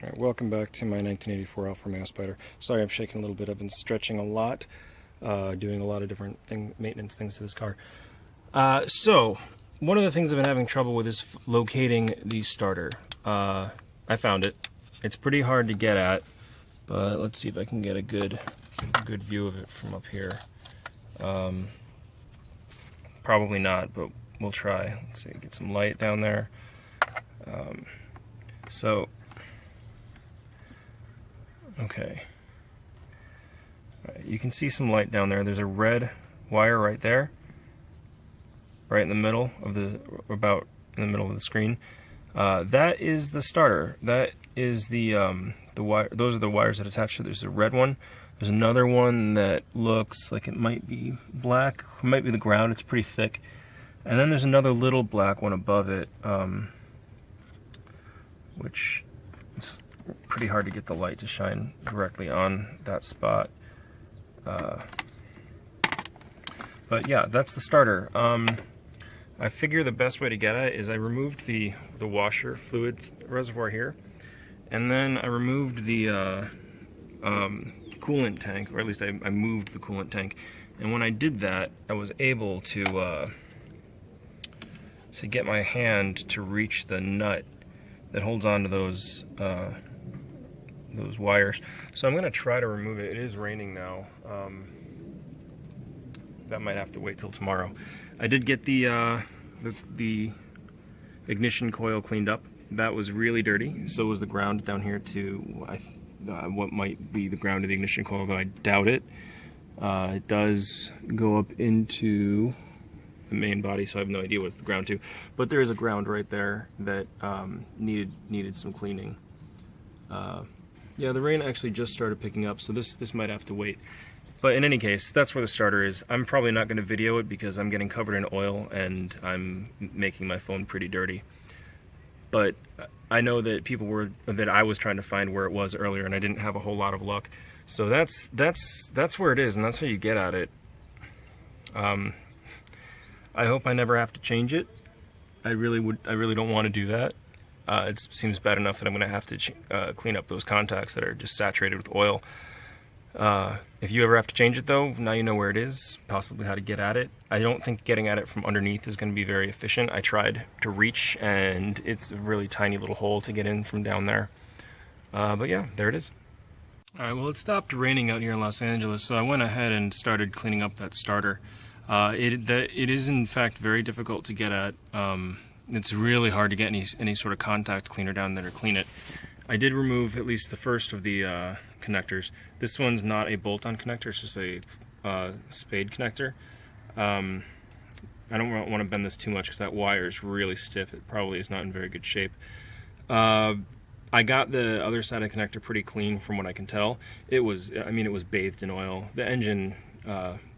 Alright, welcome back to my 1984 Alfa Romeo Spider. Sorry I'm shaking a little bit, I've been stretching a lot, doing a lot of different maintenance things to this car. So, one of the things I've been having trouble with is locating the starter. I found it. It's pretty hard to get at, but let's see if I can get a good view of it from up here. Probably not, but we'll try. Let's see, get some light down there. Okay. Right, you can see some light down there. There's a red wire right there, right in the middle of about in the middle of the screen. That is the starter. That is the wire. Those are the wires that attach to it. There's a red one. There's another one that looks like it might be black. It might be the ground. It's pretty thick. And then there's another little black one above it, which it's pretty hard to get the light to shine directly on that spot. But yeah, that's the starter. I figure the best way to get at it is I removed the washer fluid reservoir here, and then I removed the coolant tank, or at least I moved the coolant tank. And when I did that, I was able to get my hand to reach the nut that holds on to those wires. So I'm going to try to remove it. It is raining now. That might have to wait till tomorrow. I did get the ignition coil cleaned up. That was really dirty. So was the ground down here to what might be the ground of the ignition coil, but I doubt it. It does go up into the main body, so I have no idea what's the ground to. But there is a ground right there that needed some cleaning. Yeah, the rain actually just started picking up, so this might have to wait. But in any case, that's where the starter is. I'm probably not going to video it because I'm getting covered in oil and I'm making my phone pretty dirty. But I know that I was trying to find where it was earlier, and I didn't have a whole lot of luck. So that's where it is, and that's how you get at it. I hope I never have to change it. I really don't want to do that. It seems bad enough that I'm going to have to clean up those contacts that are just saturated with oil. If you ever have to change it though, now you know where it is, possibly how to get at it. I don't think getting at it from underneath is going to be very efficient. I tried to reach, and it's a really tiny little hole to get in from down there. But yeah, there it is. Alright, well, it stopped raining out here in Los Angeles, so I went ahead and started cleaning up that starter. It is in fact very difficult to get at. It's really hard to get any sort of contact cleaner down there to clean it. I did remove at least the first of the connectors. This one's not a bolt-on connector, it's just a spade connector. I don't want to bend this too much because that wire is really stiff. It probably is not in very good shape. I got the other side of the connector pretty clean from what I can tell. It was bathed in oil. The engine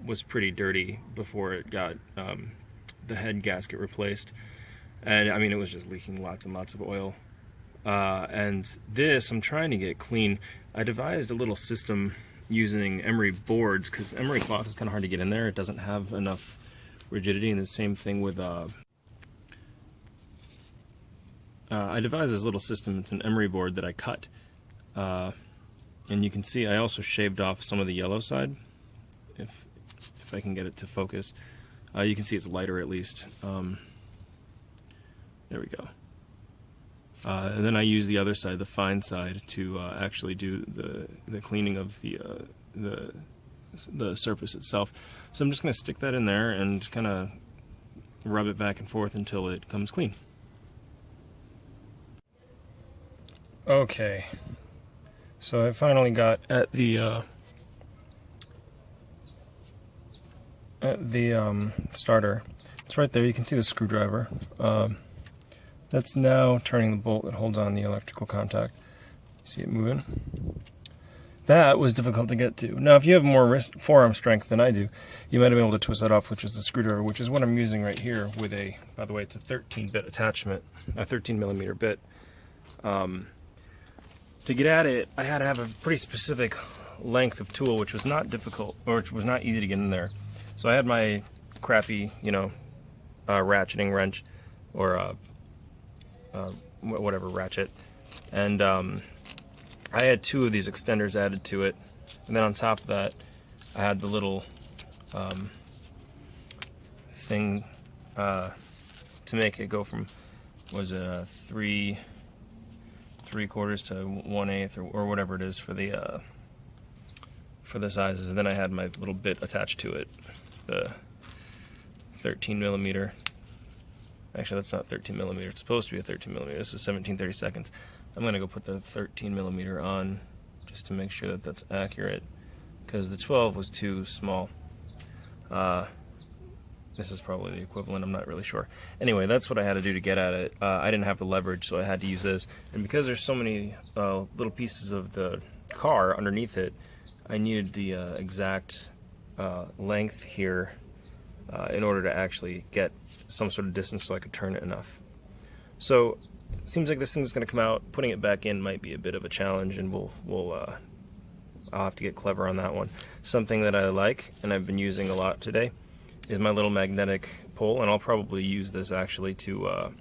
was pretty dirty before it got the head gasket replaced. And I mean, it was just leaking lots and lots of oil. And this, I'm trying to get clean. I devised a little system using emery boards, because emery cloth is kind of hard to get in there. It doesn't have enough rigidity, and the same thing with... I devised this little system. It's an emery board that I cut. And you can see I also shaved off some of the yellow side, if I can get it to focus. You can see it's lighter at least. There we go. And then I use the other side, the fine side, to actually do the cleaning of the surface itself. So I'm just going to stick that in there and kind of rub it back and forth until it comes clean. Okay, so I finally got at the starter. It's right there. You can see the screwdriver. That's now turning the bolt that holds on the electrical contact. See it moving? That was difficult to get to. Now, if you have more forearm strength than I do, you might have been able to twist that off, which is the screwdriver, which is what I'm using right here with by the way, it's a 13-bit attachment, a 13mm bit. To get at it, I had to have a pretty specific length of tool, which was not difficult, or which was not easy to get in there. So I had my crappy, ratcheting wrench, or whatever ratchet, and I had 2 of these extenders added to it, and then on top of that I had the little thing to make it go from, was it 3/4 to 1/8 or whatever it is for the sizes. And then I had my little bit attached to it, the 13 millimeter. Actually, that's not 13 millimeter. It's supposed to be a 13 millimeter. This is 17/32. I'm gonna go put the 13 millimeter on just to make sure that that's accurate, because the 12 was too small. This is probably the equivalent, I'm not really sure. Anyway, that's what I had to do to get at it. I didn't have the leverage, so I had to use this. And because there's so many little pieces of the car underneath it, I needed the exact length here in order to actually get some sort of distance so I could turn it enough. So it seems like this thing's going to come out. Putting it back in might be a bit of a challenge, and I'll have to get clever on that one. Something that I like, and I've been using a lot today, is my little magnetic pole, and I'll probably use this actually to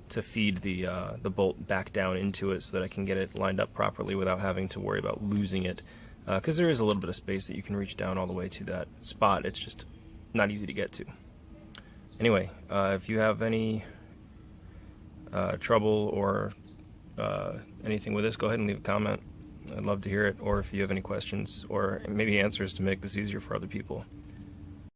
feed the bolt back down into it so that I can get it lined up properly without having to worry about losing it, because there is a little bit of space that you can reach down all the way to that spot. It's just not easy to get to. Anyway, if you have any trouble or anything with this, go ahead and leave a comment. I'd love to hear it, or if you have any questions or maybe answers to make this easier for other people.